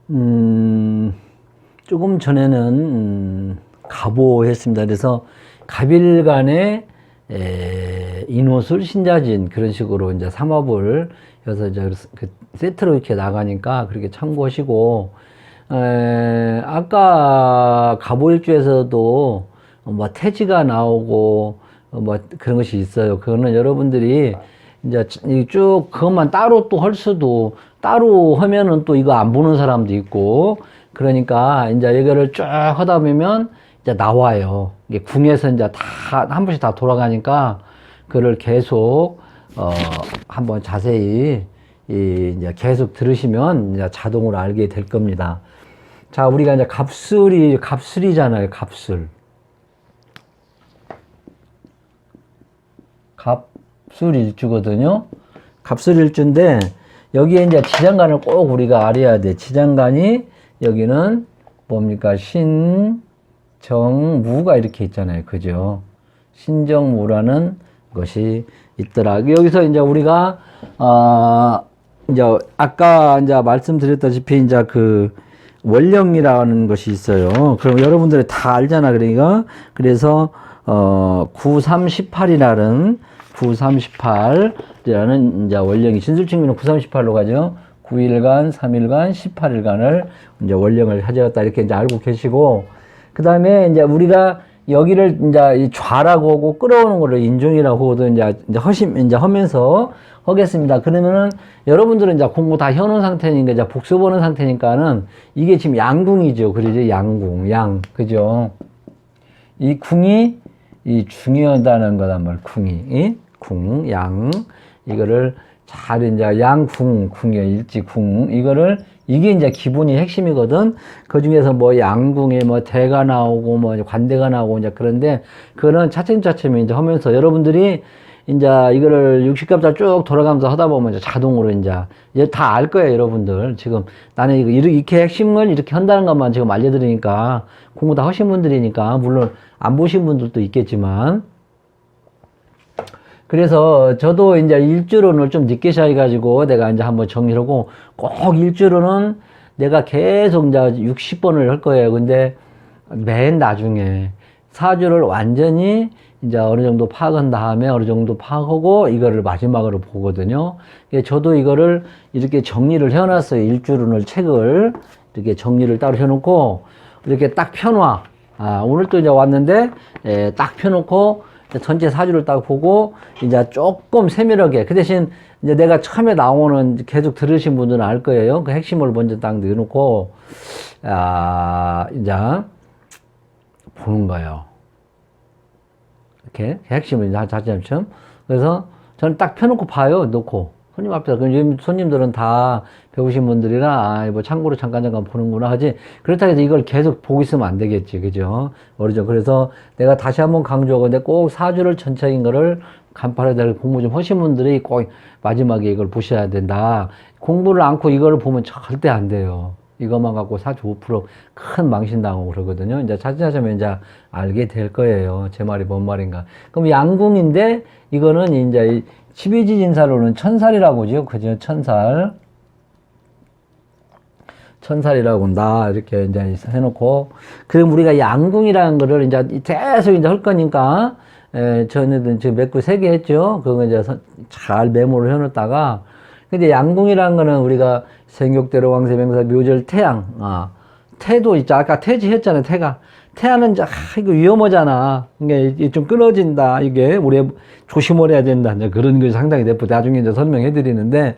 조금 전에는 가보했습니다. 그래서 갑일간의 인호술 신자진 그런 식으로 이제 삼합을 해서 이제 그 세트로 이렇게 나가니까 그렇게 참고하시고, 아까 가보일주에서도 뭐 태지가 나오고 뭐 그런 것이 있어요. 그거는 여러분들이 이제 쭉 그것만 따로 또 할 수도, 따로 하면은 또 이거 안 보는 사람도 있고, 그러니까 이제 이거를 쭉 하다 보면 이제 나와요. 이게 궁에서 이제 다 한 번씩 다 돌아가니까 그걸 계속 한번 자세히 이제 계속 들으시면 이제 자동으로 알게 될 겁니다. 자, 우리가 이제 갑술이잖아요. 갑술. 갑술일주거든요. 갑술일주인데 여기에 이제 지장간을 꼭 우리가 알아야 돼. 지장간이 여기는 뭡니까? 신정무가 이렇게 있잖아요. 그죠? 신정무라는 것이 있더라. 여기서 이제 우리가 이제 아까 이제 말씀드렸다시피 이제 그 원령이라는 것이 있어요. 그럼 여러분들이 다 알잖아. 그러니까 그래서 9318이라는 9318이라는 이제 원령이 신술칭미는 9318로 가죠. 9일간, 3일간, 18일간을 이제 원령을 가져갔다 이렇게 이제 알고 계시고, 그 다음에 이제 우리가 여기를 이제 좌라고 하고 끌어오는 거를 인중이라고 하고 이제 하면서 하겠습니다. 그러면은 여러분들은 이제 공부 다 해놓은 상태니까 이제 복수 보는 상태니까는 이게 지금 양궁이죠. 그러죠? 양궁, 양. 그죠? 이 궁이 이 중요하다는 거단 말이에요. 궁이. 궁, 양. 이거를 잘 이제 양궁, 궁이요. 일지궁. 이게 이제 기본이 핵심이거든. 그 중에서 뭐 양궁에 뭐 대가 나오고 뭐 관대가 나오고 이제 그런데 그거는 차츰차츰 이제 하면서 여러분들이 이제 이거를 60갑자 쭉 돌아가면서 하다 보면 이제 자동으로 이제 다 알 거예요, 여러분들. 지금 나는 이렇게 핵심을 이렇게 한다는 것만 지금 알려드리니까 공부 다 하신 분들이니까 물론 안 보신 분들도 있겠지만, 그래서 저도 이제 일주로는 좀 늦게 시작해가지고 내가 이제 한번 정리를 하고 꼭 일주로는 내가 계속 이제 60번을 할 거예요. 근데 맨 나중에 사주를 완전히 이제 어느 정도 파악한 다음에 어느 정도 파악하고 이거를 마지막으로 보거든요. 저도 이거를 이렇게 정리를 해놨어요. 일주론을 책을 이렇게 정리를 따로 해놓고 이렇게 딱 펴놔. 오늘 또 이제 왔는데 딱 펴놓고 전체 사주를 딱 보고 이제 조금 세밀하게, 그 대신 이제 내가 처음에 나오는 계속 들으신 분들은 알 거예요. 그 핵심을 먼저 딱 넣어놓고 이제 보는 거예요. 이렇게 핵심을 이제 자체처럼. 그래서 저는 딱 펴놓고 봐요. 놓고 손님 앞에서. 그럼 손님들은 다 배우신 분들이라 뭐 참고로 잠깐 보는구나 하지, 그렇다고 해서 이걸 계속 보고 있으면 안 되겠지. 그죠? 어르죠. 그래서 내가 다시 한번 강조하고, 근데 꼭 사주를 전체인 거를 간판에 대해 공부 좀 하신 분들이 꼭 마지막에 이걸 보셔야 된다. 공부를 않고 이걸 보면 절대 안 돼요. 이것만 갖고 45% 큰 망신당하고 그러거든요. 이제 차츰차츰 이제 알게 될 거예요. 제 말이 뭔 말인가. 그럼 양궁인데 이거는 이제 12지진사로는 천살이라고 하죠. 그죠? 천살이라고 한다. 이렇게 이제 해놓고. 그럼 우리가 양궁이라는 거를 이제 계속 이제 할 거니까, 저는 지금 몇 구 3개 했죠. 그거 이제 잘 메모를 해놓다가, 근데 양궁이라는 거는 우리가 생격대로 왕세명사 묘절 태양, 태도 있죠. 아까 태지 했잖아요. 태하는 이제 이거 위험하잖아. 이게 좀 끊어진다. 이게 우리 조심을 해야 된다. 이제 그런 것이 상당히 나중에 이제 설명해 드리는데,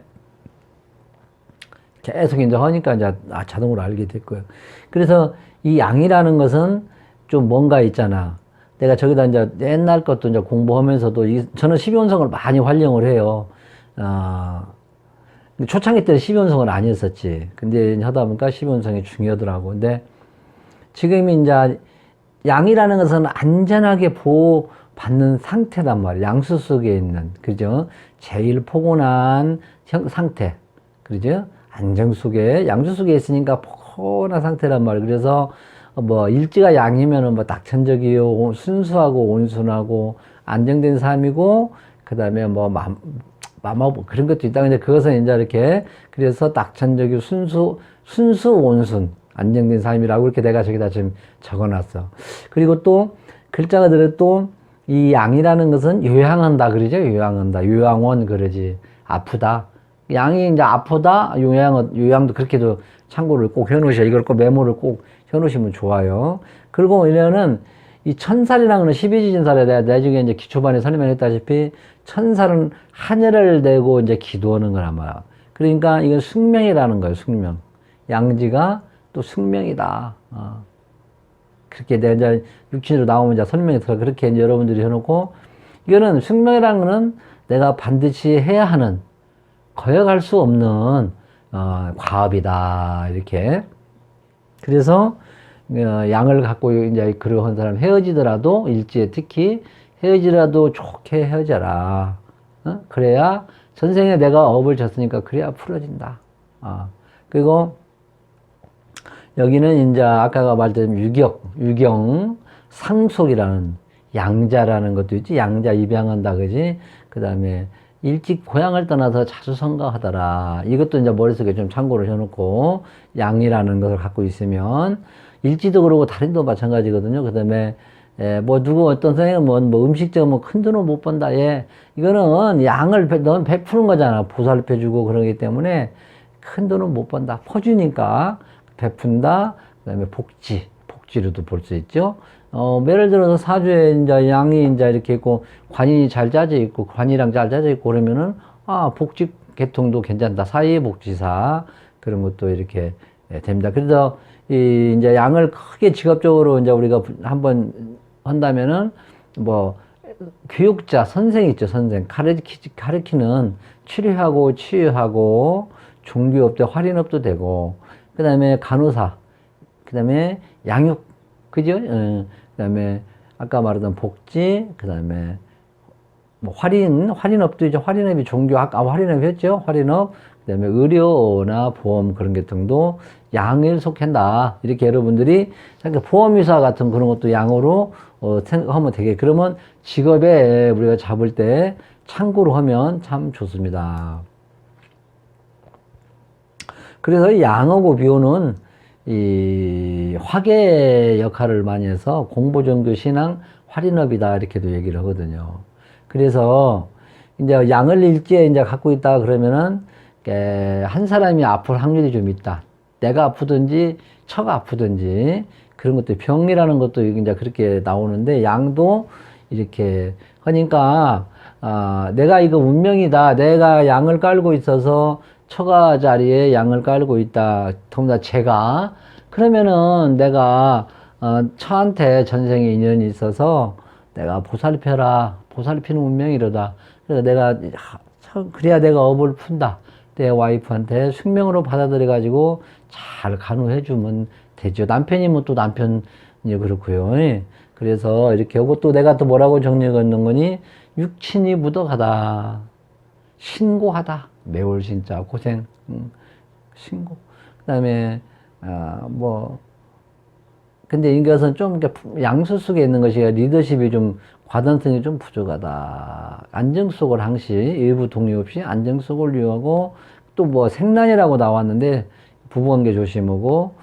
계속 이제 하니까 이제 자동으로 알게 될 거예요. 그래서 이 양이라는 것은 좀 뭔가 있잖아. 내가 저기다 이제 옛날 것도 이제 공부하면서도 저는 12운성을 많이 활용을 해요. 초창기 때는 12운성은 아니었었지. 근데 하다 보니까 12운성이 중요하더라고. 근데 지금 이제 양이라는 것은 안전하게 보호받는 상태단 말이에요. 양수 속에 있는, 그죠? 제일 포근한 상태. 그죠? 안정 속에, 양수 속에 있으니까 포근한 상태란 말이에요. 그래서 뭐 일지가 양이면은 뭐 낙천적이요, 순수하고 온순하고 안정된 삶이고, 그 다음에 뭐 뭐 그런 것도 있다. 근데 그것은 이제 이렇게, 그래서 낙천적이 순수 온순, 안정된 삶이라고 이렇게 내가 저기다 지금 적어놨어. 그리고 또, 글자가 들어 또, 이 양이라는 것은 요양한다 그러죠. 요양한다. 요양원 그러지. 아프다. 양이 이제 아프다. 요양도 그렇게도 참고를 꼭 해놓으셔. 이걸 꼭 메모를 꼭 해놓으시면 좋아요. 그리고 이래는 이 천살이라는 건 12지진살에 내가 나중에 이제 기초반에 설명했다시피 천살은 하늘을 대고 이제 기도하는 거란 말이야. 그러니까 이건 숙명이라는 거예요. 숙명. 양지가 또 숙명이다. 그렇게 내가 이제 육신으로 나오면 이제 설명이 들어. 그렇게 이제 여러분들이 해놓고, 이거는 숙명이라는 거는 내가 반드시 해야 하는, 거역할 수 없는 과업이다. 이렇게. 그래서 양을 갖고 이제 그러한 사람 헤어지더라도, 일지에 특히 헤어지더라도 좋게 헤어져라. 그래야 전생에 내가 업을 졌으니까 그래야 풀어진다. 그리고 여기는 이제 아까가 말했던 유경, 상속이라는 양자라는 것도 있지. 양자 입양한다, 그지? 그 다음에 일찍 고향을 떠나서 자주 성가하더라. 이것도 이제 머릿속에 좀 참고를 해놓고, 양이라는 것을 갖고 있으면, 일지도 그러고 다른도 마찬가지거든요. 그 다음에, 뭐, 어떤 선생님은 뭐 음식적으로 큰 돈을 못 번다. 이거는 양을 넌 베푸는 거잖아. 보살펴주고 그러기 때문에 큰 돈은 못 번다. 퍼주니까 베푼다. 그 다음에 복지로도 볼 수 있죠. 예를 들어서 사주에 이제 양이 이제 이렇게 있고, 관이 잘 짜져 있고, 관이랑 잘 짜져 있고, 그러면은, 복지 계통도 괜찮다. 사회복지사. 그런 것도 이렇게 됩니다. 그래서, 이제 양을 크게 직업적으로 이제 우리가 한번 한다면은, 뭐, 교육자, 선생 있죠, 선생. 가르치는 치료하고, 치유하고, 종교업도, 활인업도 되고, 그 다음에 간호사, 그 다음에 양육, 그죠? 그 다음에 아까 말했던 복지, 그 다음에 뭐 활인업도 이제 활인업이 종교, 아까 활인업 했죠? 활인업, 그 다음에 의료나 보험 그런 게 등도 양을 속한다. 이렇게 여러분들이 보험회사 같은 그런 것도 양으로 생각하면 되게, 그러면 직업에 우리가 잡을 때 참고로 하면 참 좋습니다. 그래서 양하고 비호는 이 화계 역할을 많이 해서 공보, 종교, 신앙, 활인업이다 이렇게도 얘기를 하거든요. 그래서 이제 양을 일지에 이제 갖고 있다 그러면은 한 사람이 아플 확률이 좀 있다. 내가 아프든지 처가 아프든지 그런 것도, 병이라는 것도 이제 그렇게 나오는데, 양도 이렇게 하니까 내가 이거 운명이다. 내가 양을 깔고 있어서 처가 자리에 양을 깔고 있다. 더구나 제가, 그러면은 내가 처한테 전생에 인연이 있어서 내가 보살펴라. 보살피는 운명이로다. 그래서 내가 그래야 내가 업을 푼다. 내 와이프한테 숙명으로 받아들여 가지고 잘 간호해 주면 되죠. 남편이면 또 남편이 그렇고요. 그래서 이렇게 하고, 또 내가 또 뭐라고 정리해 놓는 거니, 육친이 묻어가다. 신고하다. 매월 진짜 고생. 신고. 그 다음에 근데 이것은 좀 양수 속에 있는 것이 리더십이 좀 과단성이 좀 부족하다. 안정속을 항시 일부 동의 없이 안정속을 유하고, 또 뭐 생란이라고 나왔는데 부부관계 조심하고,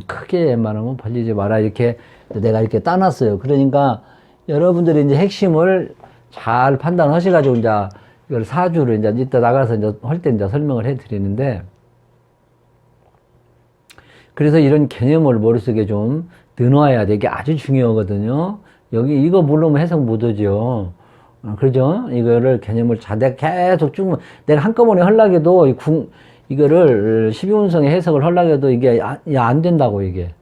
크게 웬만하면 벌리지 마라. 이렇게 내가 이렇게 따놨어요. 그러니까 여러분들이 이제 핵심을 잘 판단하셔가지고 이제 이걸 사주를 이제 이따 나가서 이제 할 때 이제 설명을 해 드리는데, 그래서 이런 개념을 머릿속에 좀 넣어놔야 돼. 이게 아주 중요하거든요. 여기 이거 모르면 해석 못하죠. 그죠? 이거를 개념을 내가 계속 쭉, 내가 한꺼번에 하려고 해도 이거를 12운성의 해석을 하려고 해도 이게 안 된다고, 이게.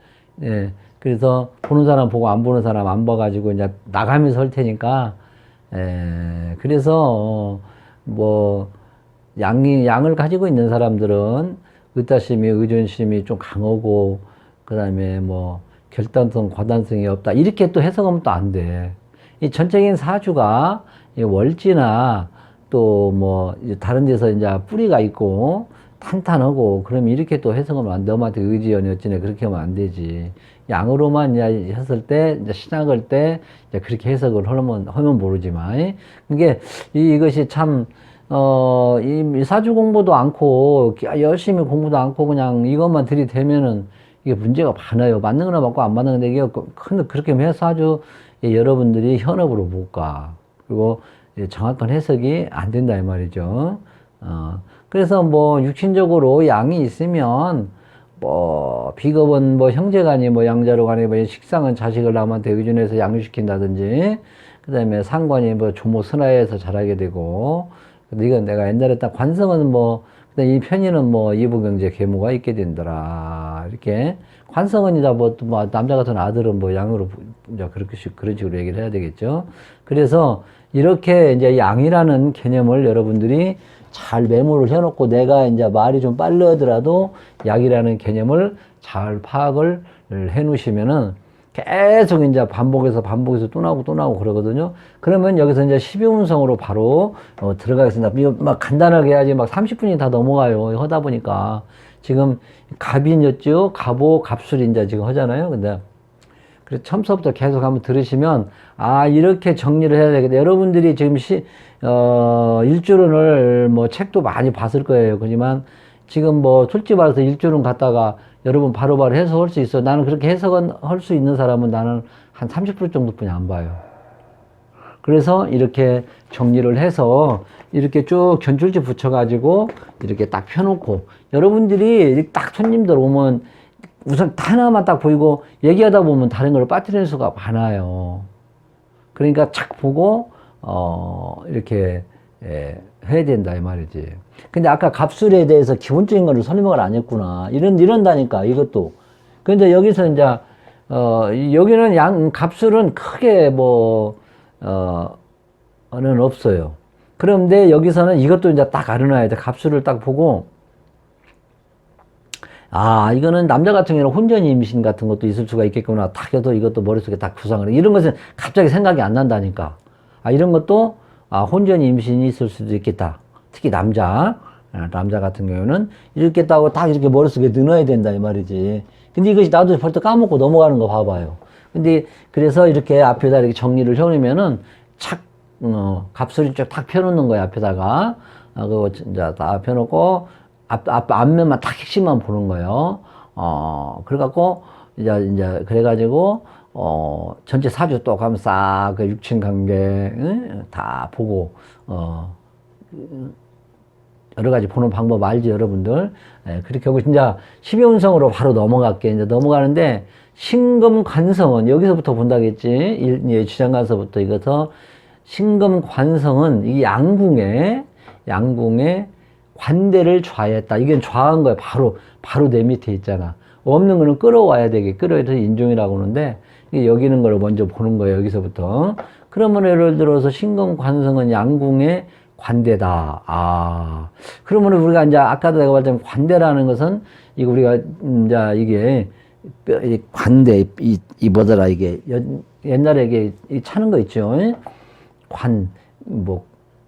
예. 그래서 보는 사람 보고 안 보는 사람 안 봐가지고 이제 나가면서 할 테니까, 그래서 뭐 양을 가지고 있는 사람들은 의타심이, 의존심이 좀 강하고, 그 다음에 뭐 결단성, 과단성이 없다. 이렇게 또 해석하면 또 안 돼. 이 전적인 사주가 월지나 또 뭐 다른 데서 이제 뿌리가 있고 탄탄하고, 그러면 이렇게 또 해석하면 안 돼. 너한테 의지연이 어찌네 그렇게 하면 안 되지. 양으로만 이제 했을 때, 이제 신학을 때 이제 그렇게 해석을 하면 모르지만, 이게 이것이 참 이 사주 공부도 않고, 열심히 공부도 않고, 그냥 이것만 들이대면은 이게 문제가 많아요. 맞는 거나 맞고 안 맞는 건데, 이게 그렇게 해서 아주 여러분들이 현업으로 못 가. 그리고 정확한 해석이 안 된다, 이 말이죠. 그래서 뭐, 육신적으로 양이 있으면, 뭐, 비겁은 뭐, 형제간이 뭐, 양자로 간에 뭐, 식상은 자식을 남한테 의존해서 양육시킨다든지, 그 다음에 상관이 뭐, 조모 선화에서 자라게 되고, 근데 이건 내가 옛날에 딱 관성은 뭐, 이 편의는 뭐, 이부경제 계모가 있게 된더라. 이렇게. 관성은 이제 뭐, 뭐 남자 같은 아들은 뭐, 양으로, 이제 그런 식으로 얘기를 해야 되겠죠. 그래서, 이렇게 이제 양이라는 개념을 여러분들이 잘 메모를 해놓고 내가 이제 말이 좀 빠르더라도 약이라는 개념을 잘 파악을 해 놓으시면은 계속 이제 반복해서 또 나오고 그러거든요. 그러면 여기서 이제 12운성으로 바로 들어가겠습니다. 막 간단하게 해야지 막 30분이 다 넘어가요. 하다 보니까 지금 갑인이었죠. 갑오, 갑술이 이제 지금 하잖아요. 근데 그래서 처음부터 계속 한번 들으시면, 아, 이렇게 정리를 해야 되겠다. 여러분들이 지금 일주론을 뭐 책도 많이 봤을 거예요. 그지만 지금 뭐 솔직히 말해서 일주론 갖다가 여러분 바로바로 해석할 수 있어. 나는 그렇게 해석은 할 수 있는 사람은 나는 한 30% 정도뿐이 안 봐요. 그래서 이렇게 정리를 해서 이렇게 쭉 견줄지 붙여가지고 이렇게 딱 펴놓고 여러분들이 딱 손님들 오면 우선 하나만 딱 보이고 얘기하다 보면 다른 걸 빠뜨리는 수가 많아요. 그러니까 착 보고 이렇게 해야 된다 이 말이지. 근데 아까 갑술에 대해서 기본적인 거를 설명을 안 했구나. 이런다니까 이것도. 근데 여기서 이제 여기는 갑술은 크게 는 없어요. 그런데 여기서는 이것도 이제 딱 알아놔야 돼. 갑술을 딱 보고, 아, 이거는 남자 같은 경우는 혼전이 임신 같은 것도 있을 수가 있겠구나. 딱 해도 이것도 머릿속에 딱 구상을 해. 이런 것은 갑자기 생각이 안 난다니까. 아, 이런 것도, 혼전이 임신이 있을 수도 있겠다. 특히 남자 같은 경우는 이렇게 따고 딱 이렇게 머릿속에 넣어야 된다, 이 말이지. 근데 이것이 나도 벌써 까먹고 넘어가는 거 봐봐요. 근데 그래서 이렇게 앞에다 이렇게 정리를 해놓으면은 착, 갑술이 쭉 탁 펴놓는 거야, 앞에다가. 그거 이제 딱 펴놓고, 앞면만 딱 핵심만 보는 거예요. 그래갖고, 그래가지고, 전체 사주 또 가면 싹, 그 육친 관계, 응? 다 보고, 여러 가지 보는 방법 알지, 여러분들? 예, 그렇게 하고, 진짜 12운성으로 바로 넘어갈게. 이제 넘어가는데, 신금관성은 여기서부터 본다겠지? 주장가서부터 이거서, 신금관성은 이 양궁의 관대를 좌했다. 이게 좌한 거야. 바로 내 밑에 있잖아. 없는 거는 끌어와야 되게. 끌어와서 인종이라고 하는데, 여기는 걸 먼저 보는 거예요. 여기서부터. 그러면 예를 들어서 신금관성은 양궁의 관대다. 아. 그러면 우리가 이제 아까도 내가 말했지만 관대라는 것은 이거 우리가 이제 이게 관대, 뭐더라, 이게. 옛날에 이게 차는 거 있죠.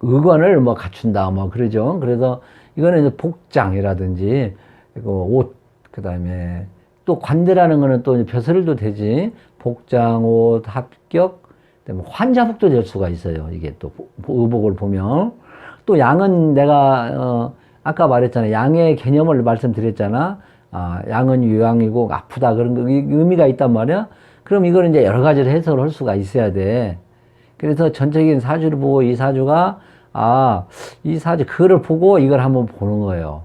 의관을 갖춘다, 그러죠. 그래서 이거는 이제 복장이라든지, 옷, 그 다음에 또 관대라는 거는 또 벼슬도 되지. 복장, 옷, 합격, 그다음에 환자복도 될 수가 있어요. 이게 또 의복을 보면. 또 양은 내가, 아까 말했잖아. 양의 개념을 말씀드렸잖아. 양은 유양이고 아프다. 그런 거, 의미가 있단 말이야. 그럼 이거는 이제 여러 가지로 해석을 할 수가 있어야 돼. 그래서 전체적인 사주를 보고 이 사주가, 이 사주, 그거를 보고 이걸 한번 보는 거예요.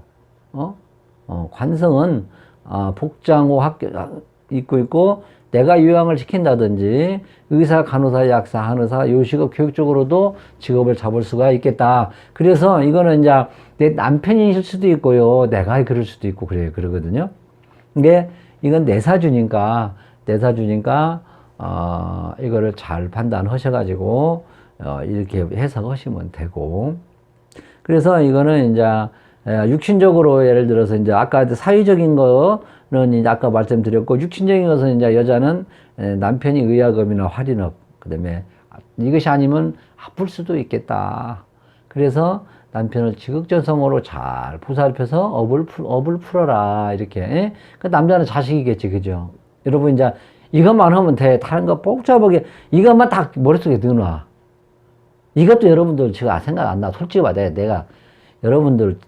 관성은, 복장호 입고 있고, 내가 요양을 시킨다든지, 의사, 간호사, 약사, 한의사, 요식업, 교육적으로도 직업을 잡을 수가 있겠다. 그래서 이거는 이제 내 남편이실 수도 있고요. 내가 그럴 수도 있고, 그러거든요. 이게, 이건 내 사주니까, 이거를 잘 판단하셔가지고, 이렇게 해석하시면 되고. 그래서 이거는 이제, 육신적으로 예를 들어서 이제 아까 사유적인 거는 이제 아까 말씀드렸고, 육신적인 것은 이제 여자는 남편이 의학업이나 활인업, 그 다음에 이것이 아니면 아플 수도 있겠다. 그래서 남편을 지극정성으로 잘 보살펴서 업을 풀어라. 이렇게. 그 남자는 자식이겠지. 그죠? 여러분 이제 이것만 하면 돼. 다른 거 복잡하게, 이것만 딱 머릿속에 넣어놔. 이것도 여러분들 제가 생각 안 나. 솔직히 말해. 내가 여러분들,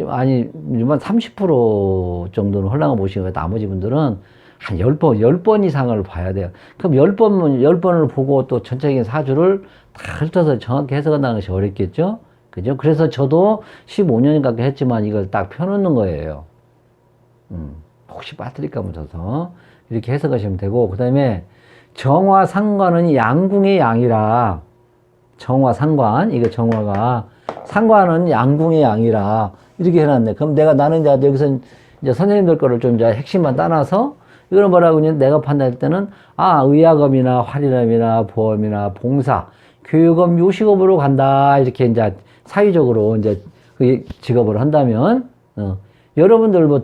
아니, 30% 정도는 홀랑을 보시고, 나머지 분들은 한 10번 이상을 봐야 돼요. 그럼 10번을 보고 또 전체적인 사주를 다 훑어서 정확히 해석한다는 것이 어렵겠죠? 그죠? 그래서 저도 15년 가까이 했지만 이걸 딱 펴놓는 거예요. 혹시 빠뜨릴까 못해서. 이렇게 해석하시면 되고, 그 다음에 정화 상관은 양궁의 양이라, 정화 상관, 이거 정화가, 상관은 양궁의 양이라, 이렇게 해놨네. 그럼 나는 이제 여기서 이제 선생님들 거를 좀 이제 핵심만 따놔서, 이거는 뭐라고 하냐면 내가 판단할 때는, 의학업이나 활이람이나 보험이나 봉사, 교육업, 요식업으로 간다. 이렇게 이제 사회적으로 이제 그 직업을 한다면, 여러분들 뭐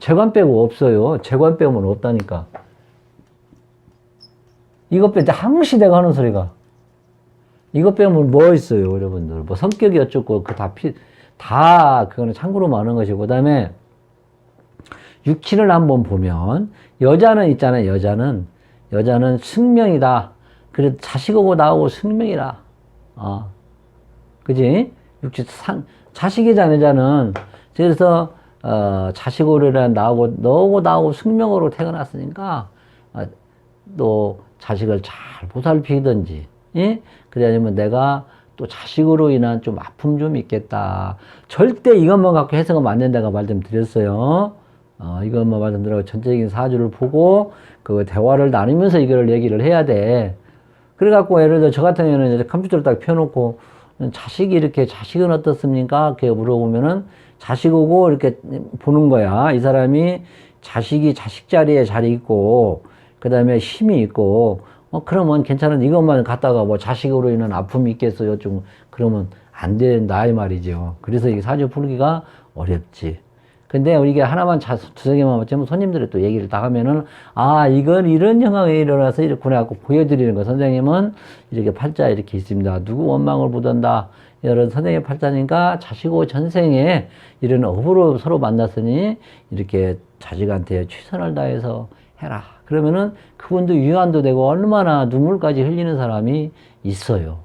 재관 빼고 없어요. 재관 빼면 없다니까. 이것 빼때 항시 내가 하는 소리가. 이것 빼면 뭐 있어요, 여러분들. 뭐 성격이 어쩌고, 그거는 참고로 많은 것이고, 그 다음에 육친을 한번 보면, 여자는 있잖아요, 여자는 승명이다. 그래도 자식하고 나하고 승명이라. 그지? 자식이잖아, 여자는. 그래서, 자식으로란 너하고 나하고 승명으로 태어났으니까, 또 자식을 잘 보살피든지, 예? 그래, 아니면 내가 또 자식으로 인한 좀 아픔 좀 있겠다. 절대 이것만 갖고 해석은 안 된다고 말 좀 드렸어요. 이것만 말씀드리고 전체적인 사주를 보고 그 대화를 나누면서 이거를 얘기를 해야 돼. 그래갖고 예를 들어 저 같은 경우는 이제 컴퓨터를 딱 펴놓고 자식은 어떻습니까? 이렇게 물어보면은 자식이고 이렇게 보는 거야. 이 사람이 자식 자리에 잘 있고 그 다음에 힘이 있고 그러면 괜찮은 이것만 갖다가 뭐 자식으로 인한 아픔이 있겠어요. 좀 그러면 안 된다 이 말이죠. 그래서 이 사주 풀기가 어렵지. 근데 이게 하나만 두세 개만 맞추면 손님들이 또 얘기를 다 하면은 이건 이런 영향이 일어나서 이렇게 해갖고 보여드리는 거. 선생님은 이렇게 팔자 이렇게 있습니다. 누구 원망을 보던다. 이런 선생님 팔자니까 자식고 전생에 이런 업으로 서로 만났으니 이렇게 자식한테 최선을 다해서 해라. 그러면은 그분도 위안도 되고 얼마나 눈물까지 흘리는 사람이 있어요.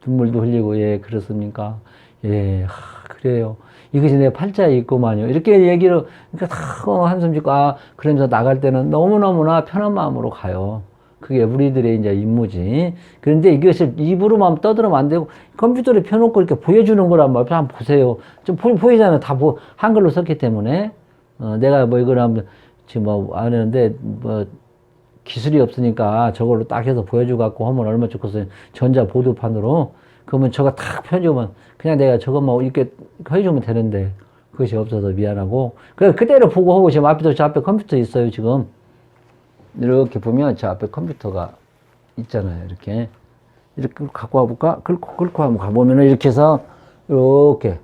눈물도 흘리고, 예, 그렇습니까? 예, 그래요. 이것이 내 팔자에 있구만요. 이렇게 얘기를, 그러니까 다 한숨 짓고, 그러면서 나갈 때는 너무너무나 편한 마음으로 가요. 그게 우리들의 이제 임무지. 그런데 이것을 입으로만 떠들면 안 되고, 컴퓨터를 펴놓고 이렇게 보여주는 거란 말이야. 한번 보세요. 좀 보이잖아요. 다 한글로 썼기 때문에. 내가 뭐 이걸 하면, 지금 뭐 안 했는데, 뭐, 기술이 없으니까 저걸로 딱 해서 보여주고 갖고 하면 얼마나 좋겠어요. 전자 보드판으로. 그러면 저거 탁 펴주면 그냥 내가 저것만 이렇게 해주면 되는데 그것이 없어서 미안하고. 그래서 그대로 보고 하고 지금 저 앞에 컴퓨터 있어요, 지금. 이렇게 보면 저 앞에 컴퓨터가 있잖아요, 이렇게. 이렇게 갖고 와볼까? 긁고 한번 가보면은 이렇게 해서 이렇게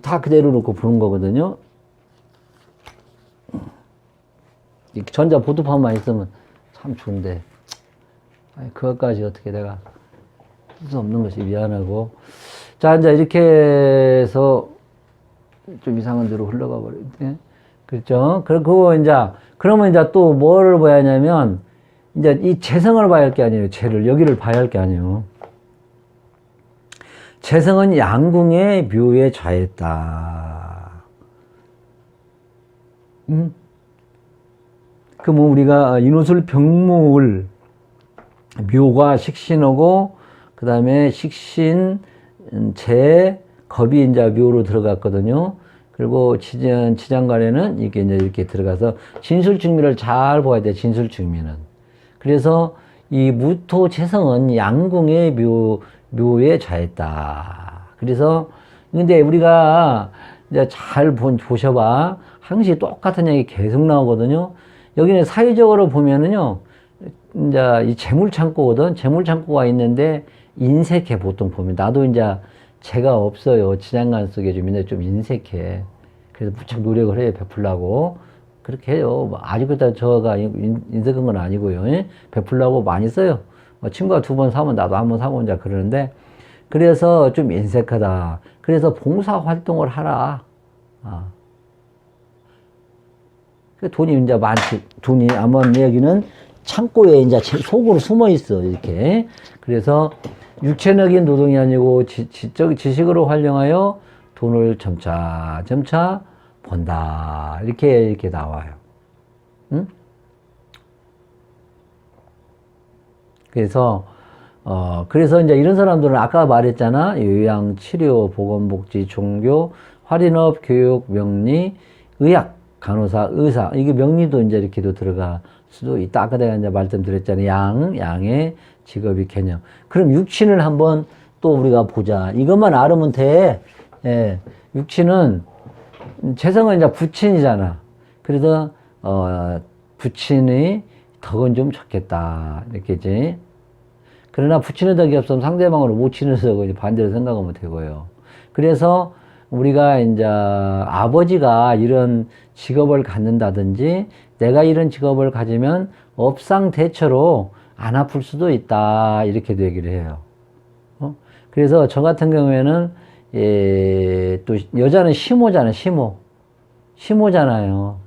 다 그대로 놓고 보는 거거든요. 전자 보드판만 있으면 참 좋은데 그것까지 어떻게 내가 할 수 없는 것이 미안하고. 자, 이제 이렇게 해서 좀 이상한 데로 흘러가 버리네. 그렇죠? 그러면 이제 또 뭐를 봐야 하냐면 이제 이 재성을 봐야 할 게 아니에요. 여기를 봐야 할 게 아니에요. 재성은 양궁의 묘에 좌했다. 그러면 우리가 인호술 병무을 묘가 식신하고 그 다음에 식신 겁이 이제 묘로 들어갔거든요. 그리고 지장간에는 이게 이제 이렇게 들어가서 진술증미를 잘 봐야 돼. 진술증미는. 그래서 이 무토 재성은 양궁의 묘에 좌했다. 그래서 근데 우리가 이제 잘 보셔봐. 항시 똑같은 얘기 계속 나오거든요. 여기는 사회적으로 보면은요, 이제 이 재물창고거든. 재물창고가 있는데 인색해 보통 보면. 나도 이제 재가 없어요. 지장간 속에 좀 인색해. 그래서 무척 노력을 해요. 베풀라고. 그렇게 해요. 아직부터 저가 인색한 건 아니고요. 예? 베풀라고 많이 써요. 친구가 2번 사면 나도 1번 사고 이제 그러는데, 그래서 좀 인색하다. 그래서 봉사 활동을 하라. 돈이 이제 많지. 돈이, 아마 얘기는 창고에 이제 속으로 숨어 있어, 이렇게. 그래서 육체적인 노동이 아니고 지식으로 활용하여 돈을 점차 번다. 이렇게 나와요. 응? 그래서 이제 이런 사람들은 아까 말했잖아. 요양, 치료, 보건복지, 종교, 할인업, 교육, 명리, 의학, 간호사, 의사. 이게 명리도 이제 이렇게도 들어가 수도 있다. 아까 내가 이제 말씀드렸잖아요. 양의 직업이 개념. 그럼 육친을 한번 또 우리가 보자. 이것만 알으면 돼. 예. 육친은, 재성은 이제 부친이잖아. 그래서, 부친의 덕은 좀 적겠다. 이렇게지. 그러나 부치는 덕이 없으면 상대방으로 못 치는 덕은 반대로 생각하면 되고요. 그래서 우리가 이제 아버지가 이런 직업을 갖는다든지 내가 이런 직업을 가지면 업상대처로 안 아플 수도 있다. 이렇게도 얘기를 해요. 그래서 저 같은 경우에는 또 여자는 시모잖아요. 시모잖아요.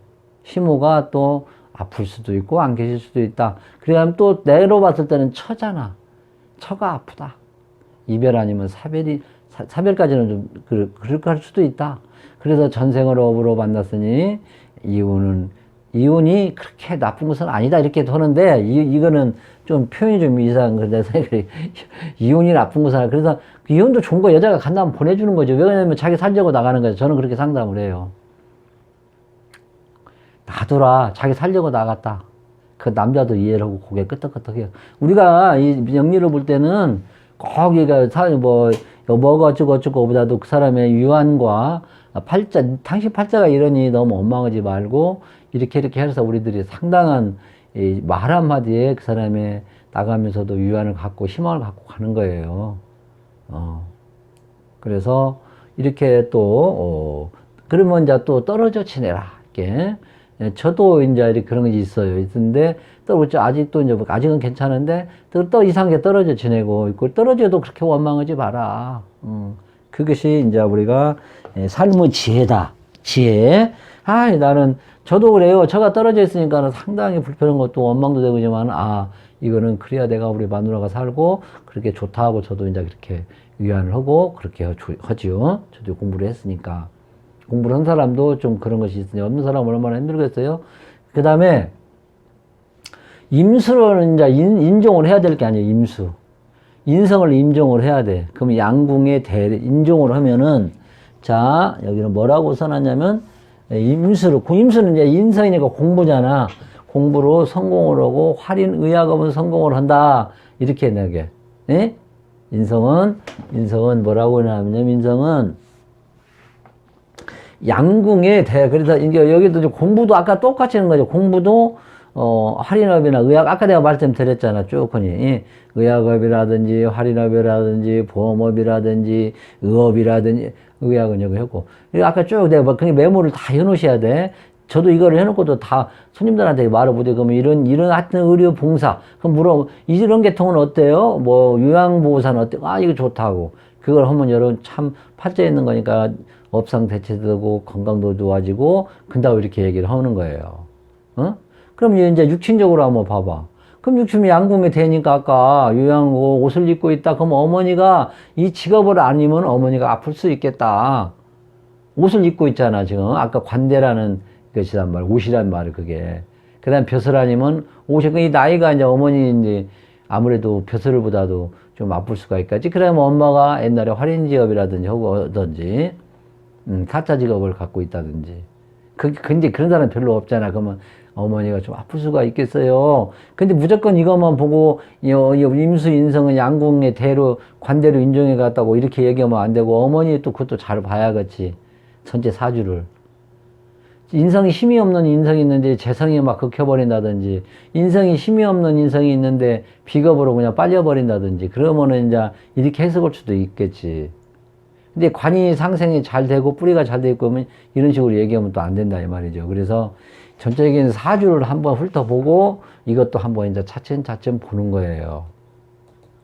시모가 또 아플 수도 있고 안 계실 수도 있다. 그러면 또 내로 봤을 때는 처잖아. 처가 아프다. 이별 아니면 사별까지는 좀 그렇게 할 수도 있다. 그래서 전생으로 업으로 만났으니 이혼이 그렇게 나쁜 것은 아니다. 이렇게 하는데 이거는 좀 표현이 좀 이상한 건데 이혼이 나쁜 것은 아니다. 그래서 이혼도 좋은 거 여자가 간다면 보내주는 거죠. 왜냐면 자기 살려고 나가는 거죠. 저는 그렇게 상담을 해요. 놔둬라. 자기 살려고 나갔다. 그 남자도 이해를 하고 고개 끄덕끄덕해요. 우리가 이 영리를 볼 때는 꼭 얘가 뭐가 어쩌고 보다도 그 사람의 유한과 당신 팔자가 이러니 너무 원망하지 말고 이렇게 해서 우리들이 상당한 말 한마디에 그 사람의 나가면서도 유한을 갖고 희망을 갖고 가는 거예요. 그래서 이렇게 그러면 이제 또 떨어져 지내라. 이렇게. 저도 이제 이렇게 그런 게 있는데, 아직도 이제, 아직은 괜찮은데, 또 이상하게 떨어져 지내고 있고, 떨어져도 그렇게 원망하지 마라. 그것이 이제 우리가 삶의 지혜다. 지혜. 저도 그래요. 저가 떨어져 있으니까 상당히 불편한 것도 원망도 되고지만, 이거는 그래야 내가 우리 마누라가 살고, 그렇게 좋다 하고 저도 이제 그렇게 위안을 하고, 그렇게 하지요. 저도 공부를 했으니까. 공부를 한 사람도 좀 그런 것이 있으니 없는 사람은 얼마나 힘들겠어요. 그 다음에 임수로는 이제 인종을 해야 될 게 아니에요. 임수. 인성을 임종을 해야 돼. 그럼 양궁의 인종을 하면은 자 여기는 뭐라고 써놨냐면 임수는 이제 인성이니까 공부잖아. 공부로 성공을 하고 할인 의학업은 성공을 한다. 이렇게 내게. 예? 인성은 뭐라고 하냐면 인성은 양궁의 그래서 이제 여기도 공부도 아까 똑같이 하는 거죠. 공부도, 할인업이나 의학, 아까 내가 말씀드렸잖아. 쭉하니. 의학업이라든지, 할인업이라든지, 보험업이라든지, 의업이라든지, 의학은 여기 했고. 아까 쭉 내가 그냥 메모를 다 해놓으셔야 돼. 저도 이거를 해놓고도 다 손님들한테 말을 못해. 그러면 이런 하여튼 의료 봉사. 그럼 이런 계통은 어때요? 요양보호사는 어때요? 이거 좋다고. 그걸 하면 여러분 참 팔자에 있는 거니까 업상 대체도 되고 건강도 좋아지고 근다고 이렇게 얘기를 하는 거예요. 그럼 이제 육친적으로 한번 봐봐. 그럼 육친이 양궁에 되니까 아까 요양고 옷을 입고 있다. 그럼 어머니가 이 직업을 아니면 어머니가 아플 수 있겠다. 옷을 입고 있잖아 지금. 아까 관대라는 것이란 말, 옷이란 말이 그게. 그 다음 벼슬아니면 옷이 이 나이가 이제 어머니 이제 아무래도 벼슬보다도 좀 아플 수가 있겠지. 그러면 엄마가 옛날에 할인직업이라든지 하든지 타짜 직업을 갖고 있다든지. 근데 그런 사람 별로 없잖아. 그러면 어머니가 좀 아플 수가 있겠어요. 근데 무조건 이것만 보고, 임수, 인성은 양궁의 관대로 인정해 갔다고 이렇게 얘기하면 안 되고, 어머니 또 그것도 잘 봐야겠지. 전체 사주를. 인성이 힘이 없는 인성이 있는데 재성이 막 극혀버린다든지, 인성이 힘이 없는 인성이 있는데 비겁으로 그냥 빨려버린다든지, 그러면은 이제 이렇게 해석할 수도 있겠지. 근데 관이 상생이 잘 되고 뿌리가 잘 돼 있고 이런 식으로 얘기하면 또 안 된다 이 말이죠. 그래서 전체적인 사주를 한번 훑어보고 이것도 한번 이제 차츰차츰 보는 거예요.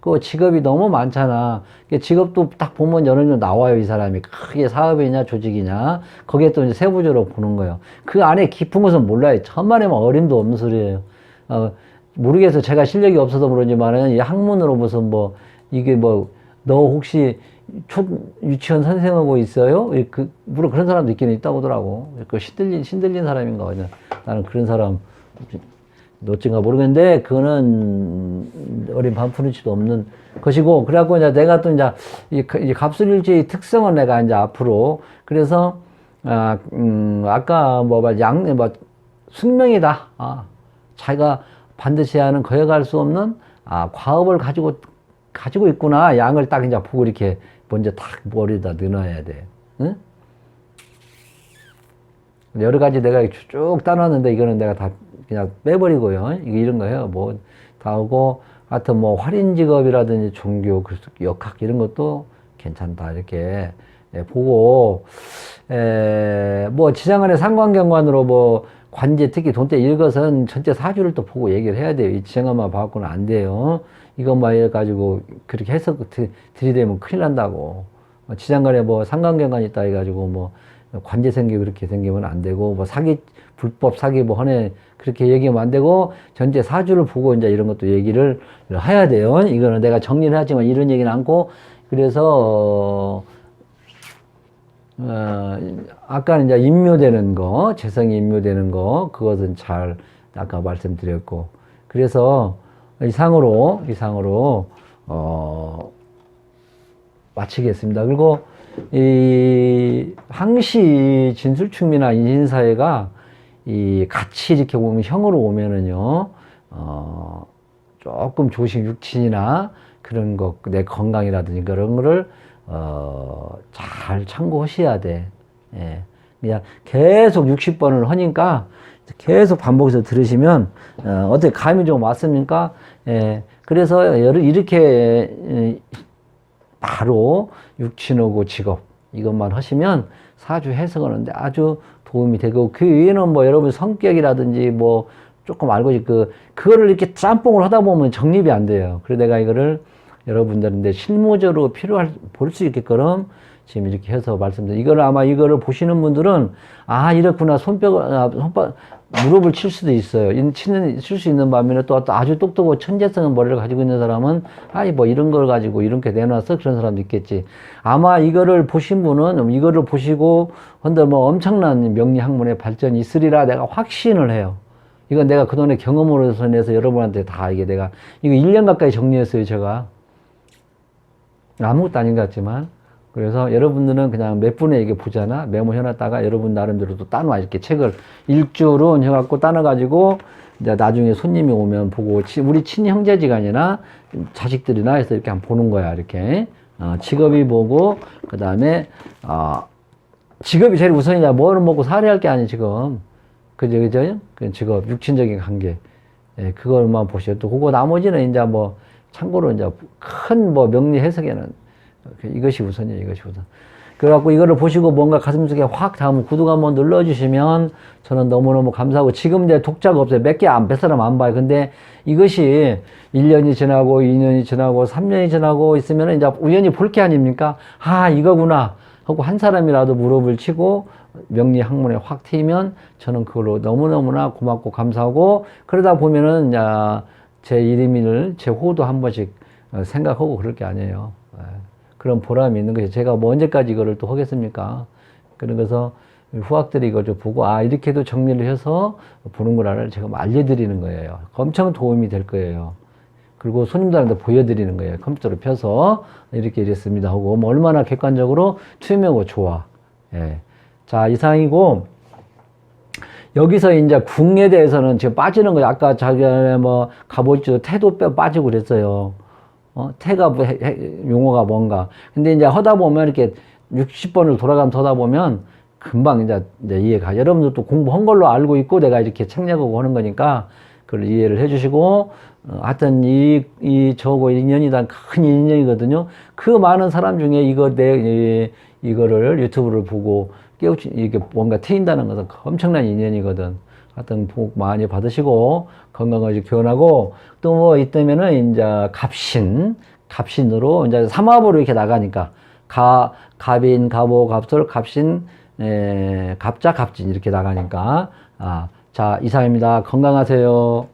그 직업이 너무 많잖아. 직업도 딱 보면 여러 명 나와요. 이 사람이 크게 사업이냐 조직이냐 거기에 또 이제 세부적으로 보는 거예요. 그 안에 깊은 것은 몰라요. 천만에만 어림도 없는 소리예요. 모르겠어요. 제가 실력이 없어서 그런지만은 이 학문으로 무슨 뭐 이게 뭐 너 혹시 유치원 선생하고 있어요? 물론 그런 사람도 있기는 있다고 하더라고. 그 신들린 사람인가 봐. 나는 그런 사람 어쩐가 모르겠는데 그거는 어린 반푼이치도 없는 것이고, 그래갖고 이제 내가 또 이제 이 갑술일주의 특성은 내가 이제 앞으로 그래서 아까 뭐 숙명이다. 자기가 반드시 하는 거역할 수 없는 과업을 가지고 있구나. 양을 딱 이제 보고 이렇게 먼저 딱 머리에다 넣어놔야 돼. 응? 여러 가지 내가 쭉 따놨는데 이거는 내가 다 그냥 빼버리고요. 이런 거예요. 뭐 다 하고, 하여튼 뭐 활인 직업이라든지 종교, 역학 이런 것도 괜찮다. 이렇게 보고, 뭐 지장간의 상관경관으로 뭐 관제, 특히 돈대 이것은 전체 사주를 또 보고 얘기를 해야 돼요. 이 지장간만 봐갖고는 안 돼요. 이것만 해가지고 그렇게 해석 들이대면 큰일 난다고. 지장간에 뭐 상관경관이 있다 해가지고 뭐 관제 생기고 그렇게 생기면 안 되고, 뭐 불법 사기 뭐 헌에 그렇게 얘기하면 안 되고, 전체 사주를 보고 이제 이런 것도 얘기를 해야 돼요. 이거는 내가 정리를 하지만 이런 얘기는 않고, 그래서, 아까는 이제 임묘되는 거, 재성이 임묘되는 거, 그것은 잘 아까 말씀드렸고, 그래서 이상으로, 마치겠습니다. 그리고 이 항시 진술충미나 인신사회가 같이 이렇게 보면 형으로 오면은요, 조금 조식 육친이나 그런 거, 내 건강이라든지 그런 거를, 잘 참고하셔야 돼. 예. 그냥 계속 60번을 하니까 계속 반복해서 들으시면, 어떻게 감이 좀 왔습니까? 예. 그래서 이렇게, 바로 육친하고 직업, 이것만 하시면 사주 해석하는데 아주 도움이 되고, 그 외에는 뭐 여러분 성격이라든지 뭐 조금 알고 그거를 이렇게 짬뽕을 하다 보면 정립이 안 돼요. 그래서 내가 이거를 여러분들한테 실무적으로 볼 수 있게끔 지금 이렇게 해서 말씀드려요. 이거를 보시는 분들은, 이렇구나. 무릎을 칠 수도 있어요. 칠 수 있는 반면에 또 아주 똑똑하고 천재성의 머리를 가지고 있는 사람은, 뭐 이런 걸 가지고 이렇게 내놨어? 그런 사람도 있겠지. 아마 이거를 보신 분은, 이거를 보시고, 근데 뭐 엄청난 명리학문의 발전이 있으리라 내가 확신을 해요. 이건 내가 그동안의 경험으로서 내서 여러분한테 다 이거 1년 가까이 정리했어요, 제가. 아무것도 아닌 것 같지만. 그래서 여러분들은 그냥 몇 분의 얘기 보잖아. 메모해놨다가 여러분 나름대로 또 따놔. 이렇게 책을 일주론 해갖고 따놔가지고, 이제 나중에 손님이 오면 보고, 우리 친형제지간이나 자식들이나 해서 이렇게 한번 보는 거야. 이렇게. 직업이 보고, 그 다음에, 직업이 제일 우선이냐. 뭐를 먹고 살아야 할 게 아니, 지금. 그죠? 그 직업, 육친적인 관계. 예, 그걸만 보시죠. 또 그거 나머지는 이제 뭐, 참고로 이제 큰 뭐 명리 해석에는 이것이 우선이에요, 이것이 우선. 그래갖고 이거를 보시고 뭔가 가슴속에 확 닿으면 구독 한번 눌러주시면 저는 너무너무 감사하고, 지금 이제 독자가 없어요. 몇 사람 안 봐요. 근데 이것이 1년이 지나고 2년이 지나고 3년이 지나고 있으면 이제 우연히 볼 게 아닙니까? 이거구나 하고 한 사람이라도 무릎을 치고 명리 학문에 확 트이면 저는 그걸로 너무너무나 고맙고 감사하고, 그러다 보면은 제 이름을, 제 호도 한 번씩 생각하고 그럴 게 아니에요. 그런 보람이 있는 것이, 제가 뭐 언제까지 이거를 또 하겠습니까? 그래서 후학들이 이걸 좀 보고, 이렇게도 정리를 해서 보는구나를 제가 알려드리는 거예요. 엄청 도움이 될 거예요. 그리고 손님들한테 보여드리는 거예요. 컴퓨터로 펴서 이렇게 이랬습니다 하고, 뭐 얼마나 객관적으로 투명하고 좋아. 예. 자, 이상이고, 여기서 이제 궁에 대해서는 지금 빠지는 거예요. 아까 자기네 뭐 갑오지도 태도 빠지고 그랬어요. 태가 용어가 뭔가. 근데 이제 하다 보면 이렇게 60번을 돌아가면서 하다 보면 금방 이제 이해가. 여러분들도 공부한 걸로 알고 있고 내가 이렇게 책략하고 하는 거니까 그걸 이해를 해 주시고, 하여튼 저거 인연이란 큰 인연이거든요. 그 많은 사람 중에 이거를 유튜브를 보고 이게 뭔가 트인다는 것은 엄청난 인연이거든. 하여튼 복 많이 받으시고 건강하게 교환하고, 또 뭐 있다면은 이제 갑신으로 이제 삼합으로 이렇게 나가니까 갑인, 갑오, 갑솔, 갑신, 갑자, 갑진 이렇게 나가니까. 자, 이상입니다. 건강하세요.